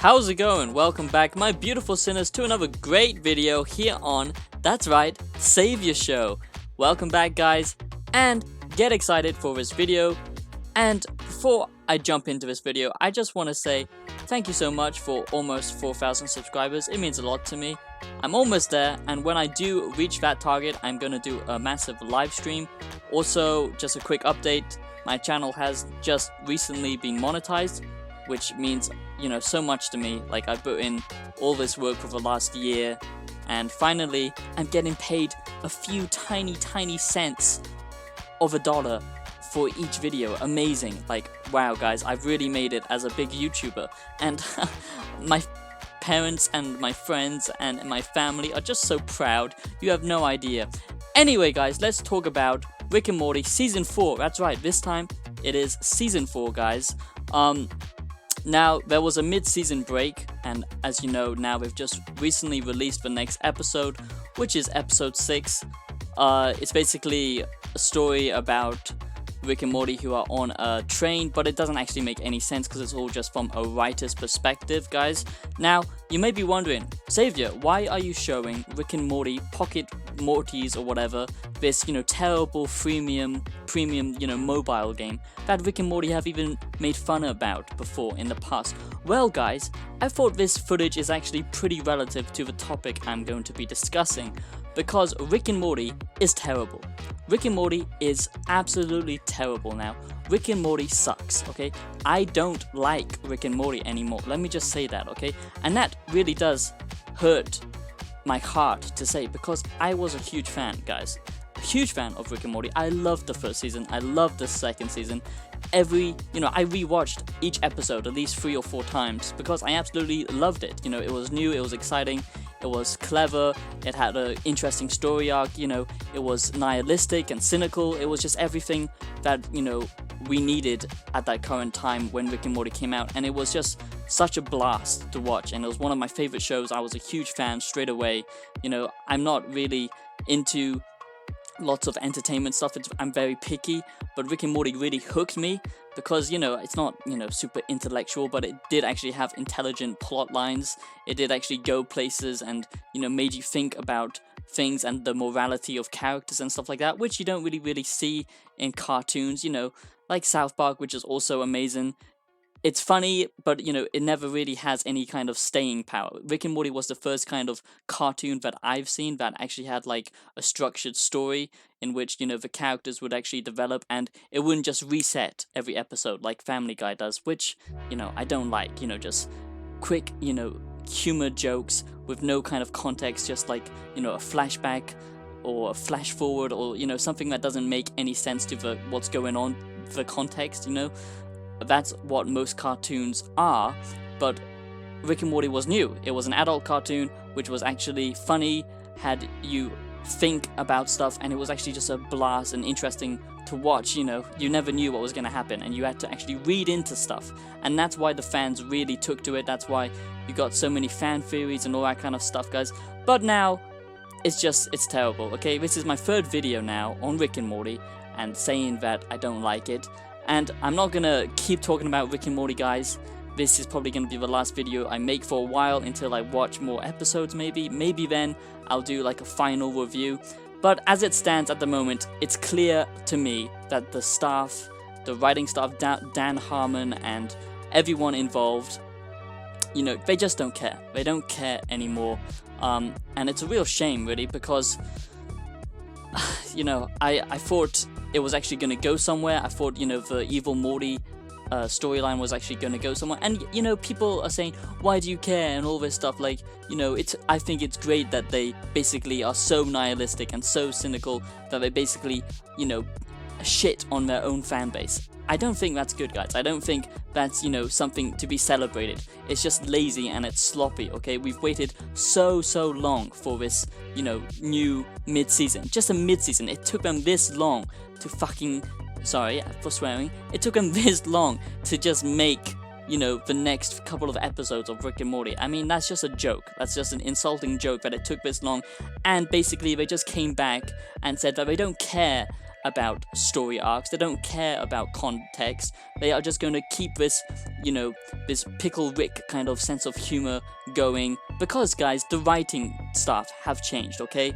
How's it going? Welcome back, my beautiful sinners, to another great video here on, that's right, Savior Show. Welcome back, guys, and get excited for this video. And before I jump into this video, I just want to say thank you so much for almost 4,000 subscribers. It means a lot to me. I'm almost there, and when I do reach that target, I'm going to do a massive live stream. Also, just a quick update, my channel has just recently been monetized, which means, you know, so much to me. Like, I put in all this work for the last year, and finally, I'm getting paid a few tiny cents of a dollar for each video. Amazing. Like, wow, guys, I've really made it as a big YouTuber, and my parents and my friends and my family are just so proud. You have no idea. Anyway, guys, let's talk about Rick and Morty Season 4. That's right, this time it is Season 4, guys. Now, there was a mid-season break, and as you know, now we've just recently released the next episode, which is episode 6. It's basically a story about Rick and Morty who are on a train, but it doesn't actually make any sense because it's all just from a writer's perspective, guys. Now, you may be wondering, Savior, why are you showing Rick and Morty, Pocket Mortys or whatever, this, you know, terrible premium, you know, mobile game that Rick and Morty have even made fun about before in the past? Well, guys, I thought this footage is actually pretty relative to the topic I'm going to be discussing, because Rick and Morty is terrible. Rick and Morty is absolutely terrible now. Rick and Morty sucks, okay? I don't like Rick and Morty anymore. Let me just say that, okay? And that really does hurt my heart to say, because I was a huge fan, guys. A huge fan of Rick and Morty. I loved the first season. I loved the second season. I rewatched each episode at least 3 or 4 times because I absolutely loved it. You know, it was new, it was exciting, it was clever, it had an interesting story arc, you know, it was nihilistic and cynical. It was just everything that, you know, we needed at that current time when Rick and Morty came out, and it was just such a blast to watch, and it was one of my favorite shows. I was a huge fan straight away. You know, I'm not really into lots of entertainment stuff. I'm very picky, but Rick and Morty really hooked me because, you know, it's not, you know, super intellectual, but it did actually have intelligent plot lines. It did actually go places and, you know, made you think about things and the morality of characters and stuff like that, which you don't really see in cartoons, you know, like South Park, which is also amazing. It's funny, but, you know, it never really has any kind of staying power. Rick and Morty was the first kind of cartoon that I've seen that actually had, like, a structured story in which, you know, the characters would actually develop and it wouldn't just reset every episode like Family Guy does, which, you know, I don't like. You know, just quick, you know, humor jokes with no kind of context, just like, you know, a flashback or a flash forward, or, you know, something that doesn't make any sense to what's going on, the context, you know. That's what most cartoons are, but Rick and Morty was new. It was an adult cartoon, which was actually funny, had you think about stuff, and it was actually just a blast and interesting to watch. You know, you never knew what was going to happen, and you had to actually read into stuff, and that's why the fans really took to it. That's why you got so many fan theories and all that kind of stuff, guys. But now, it's terrible, okay? This is my 3rd video now on Rick and Morty, and saying that I don't like it. And I'm not gonna keep talking about Rick and Morty, guys. This is probably gonna be the last video I make for a while until I watch more episodes, maybe. Maybe then I'll do like a final review. But as it stands at the moment, it's clear to me that the staff, the writing staff, Dan Harmon and everyone involved, you know, they just don't care. They don't care anymore. And it's a real shame, really, because, you know, I thought it was actually going to go somewhere. I thought, you know, the evil Morty storyline was actually going to go somewhere. And, you know, people are saying, why do you care, and all this stuff. Like, you know, I think it's great that they basically are so nihilistic and so cynical that they basically, you know, shit on their own fan base. I don't think that's good, guys. I don't think that's, you know, something to be celebrated. It's just lazy and it's sloppy, okay? We've waited so long for this, you know, new mid-season. Just a mid-season. It took them this long to fucking... Sorry for swearing. It took them this long to just make, you know, the next couple of episodes of Rick and Morty. I mean, that's just a joke. That's just an insulting joke that it took this long. And basically, they just came back and said that they don't care about story arcs. They don't care about context. They are just going to keep this, this Pickle Rick kind of sense of humor going, because, guys, the writing staff have changed, okay?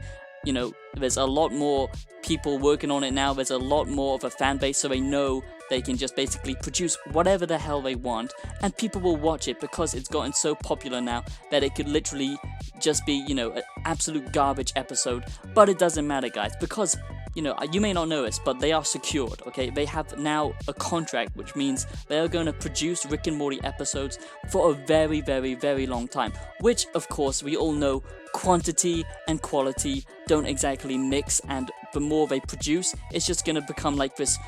There's a lot more people working on it now. There's a lot more of a fan base, so they know they can just basically produce whatever the hell they want, and people will watch it because it's gotten so popular now that it could literally just be, an absolute garbage episode. But it doesn't matter, guys, because you may not know this, but they are secured, okay? They have now a contract, which means they are going to produce Rick and Morty episodes for a very, very, very long time, which, of course, we all know quantity and quality don't exactly mix, and the more they produce, it's just going to become like this,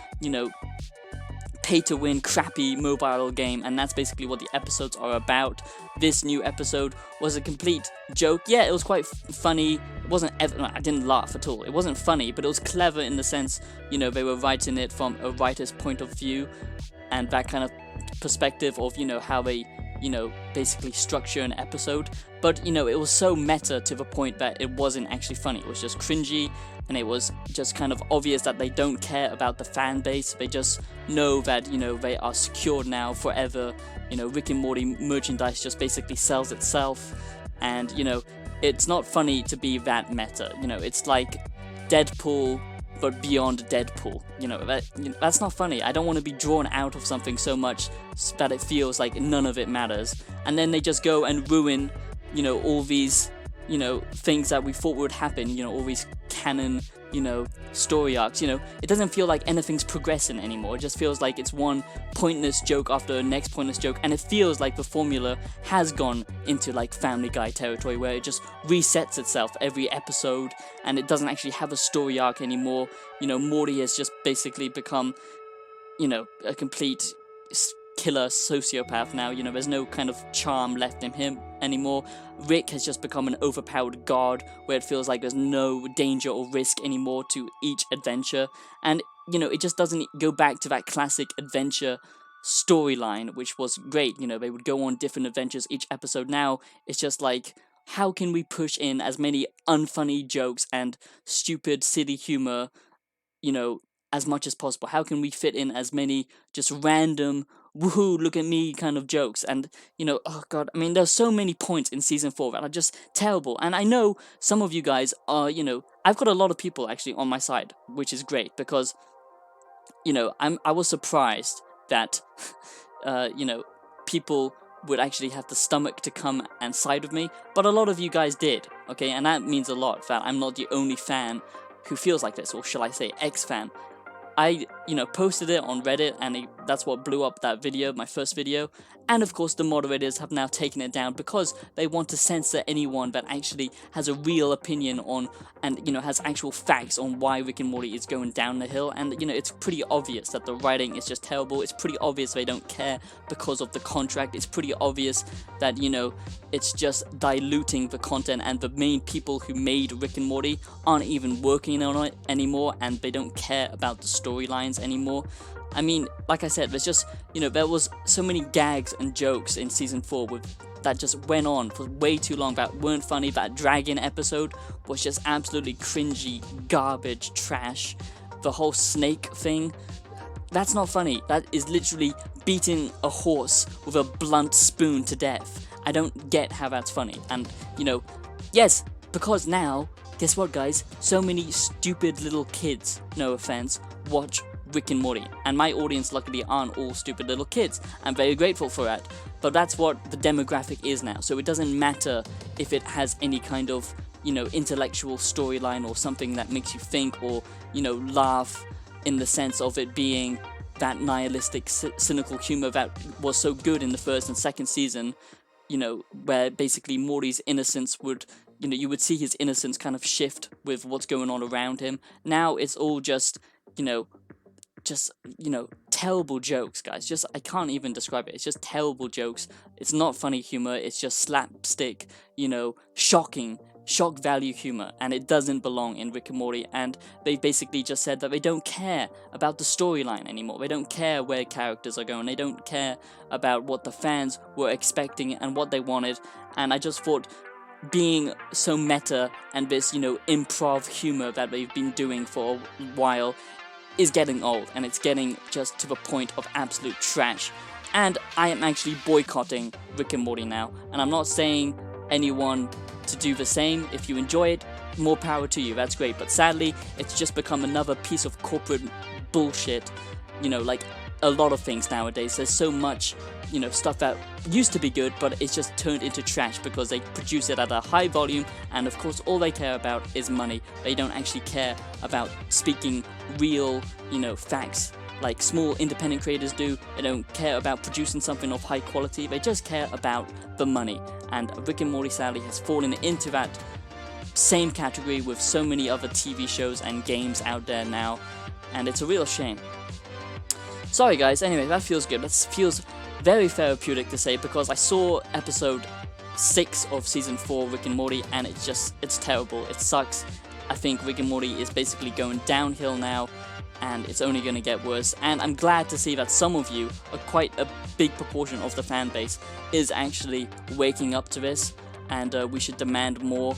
pay-to-win crappy mobile game, and that's basically what the episodes are about. This new episode was a complete joke. Yeah, it was quite funny. It wasn't I didn't laugh at all. It wasn't funny, but it was clever in the sense, they were writing it from a writer's point of view, and that kind of perspective of, how they, basically structure an episode. But, it was so meta to the point that it wasn't actually funny. It was just cringy, and it was just kind of obvious that they don't care about the fan base. They just know that, they are secured now forever. Rick and Morty merchandise just basically sells itself, and, it's not funny to be that meta. It's like Deadpool, but beyond Deadpool. That's not funny. I don't want to be drawn out of something so much that it feels like none of it matters. And then they just go and ruin, all these, things that we thought would happen, all these canon, story arcs. It doesn't feel like anything's progressing anymore. It just feels like it's one pointless joke after the next pointless joke, and it feels like the formula has gone into like Family Guy territory, where it just resets itself every episode, and it doesn't actually have a story arc anymore. Morty has just basically become, a complete killer sociopath now. There's no kind of charm left in him anymore. Rick has just become an overpowered god, where it feels like there's no danger or risk anymore to each adventure, and it just doesn't go back to that classic adventure storyline, which was great. They would go on different adventures each episode. Now it's just like, how can we push in as many unfunny jokes and stupid silly humor, as much as possible? How can we fit in as many just random woohoo, look at me kind of jokes? And, oh god, I mean, there's so many points in season 4 that are just terrible. And I know some of you guys are, I've got a lot of people actually on my side, which is great, because, I was surprised that, people would actually have the stomach to come and side with me, but a lot of you guys did, okay? And that means a lot, that I'm not the only fan who feels like this, or shall I say ex-fan. I, posted it on Reddit, and that's what blew up that video, my first video. And of course, the moderators have now taken it down because they want to censor anyone that actually has a real opinion on, and, has actual facts on why Rick and Morty is going down the hill. And, it's pretty obvious that the writing is just terrible. It's pretty obvious they don't care because of the contract. It's pretty obvious that, it's just diluting the content, and the main people who made Rick and Morty aren't even working on it anymore, and they don't care about the storylines anymore. I mean, like I said, there's just, there was so many gags and jokes in season 4 that just went on for way too long, that weren't funny. That dragon episode was just absolutely cringy, garbage, trash. The whole snake thing, that's not funny. That is literally beating a horse with a blunt spoon to death. I don't get how that's funny. And, yes, because now, guess what, guys? So many stupid little kids, no offense, watch Rick and Morty, and my audience luckily aren't all stupid little kids. I'm very grateful for that, but that's what the demographic is now, so it doesn't matter if it has any kind of, intellectual storyline or something that makes you think or, laugh, in the sense of it being that nihilistic, cynical humor that was so good in the first and second season, where basically Morty's innocence would, you would see his innocence kind of shift with what's going on around him. Now it's all just, terrible jokes, guys. I can't even describe it. It's just terrible jokes. It's not funny humor. It's just slapstick, shock value humor, and it doesn't belong in Rick and Morty. And they basically just said that they don't care about the storyline anymore. They don't care where characters are going. They don't care about what the fans were expecting and what they wanted. And I just thought, being so meta and this, improv humor that they've been doing for a while, is getting old, and it's getting just to the point of absolute trash. And I am actually boycotting Rick and Morty now, and I'm not saying anyone to do the same. If you enjoy it, more power to you, that's great. But sadly, it's just become another piece of corporate bullshit, you know, like a lot of things nowadays. There's so much, you know, stuff that used to be good, but it's just turned into trash because they produce it at a high volume, and of course all they care about is money. They don't actually care about speaking real, you know, facts like small independent creators do. They don't care about producing something of high quality. They just care about the money, and Rick and Morty sadly has fallen into that same category with so many other TV shows and games out there now, and it's a real shame. Sorry guys, anyway, that feels good. That feels very therapeutic to say, because I saw episode 6 of season 4 Rick and Morty, and it's terrible. It sucks. I think Rick and Morty is basically going downhill now, and it's only going to get worse. And I'm glad to see that some of you, quite a big proportion of the fan base, is actually waking up to this, and we should demand more.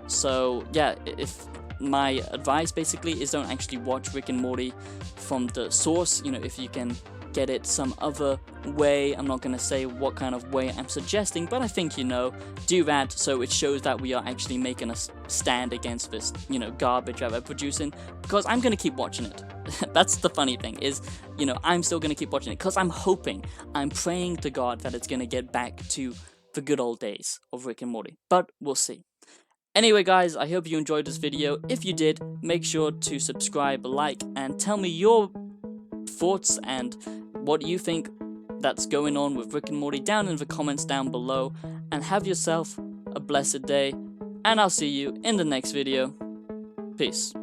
So yeah, if my advice basically is don't actually watch Rick and Morty from the source. You know, if you can get it some other way, I'm not going to say what kind of way I'm suggesting, but I think you know, do that so it shows that we are actually making a stand against this, you know, garbage that we're producing, because I'm going to keep watching it. That's the funny thing is, you know, I'm still going to keep watching it because I'm praying to God that it's going to get back to the good old days of Rick and Morty, but we'll see. Anyway guys, I hope you enjoyed this video. If you did, make sure to subscribe, like, and tell me your thoughts and what you think that's going on with Rick and Morty down in the comments down below. And have yourself a blessed day, and I'll see you in the next video. Peace.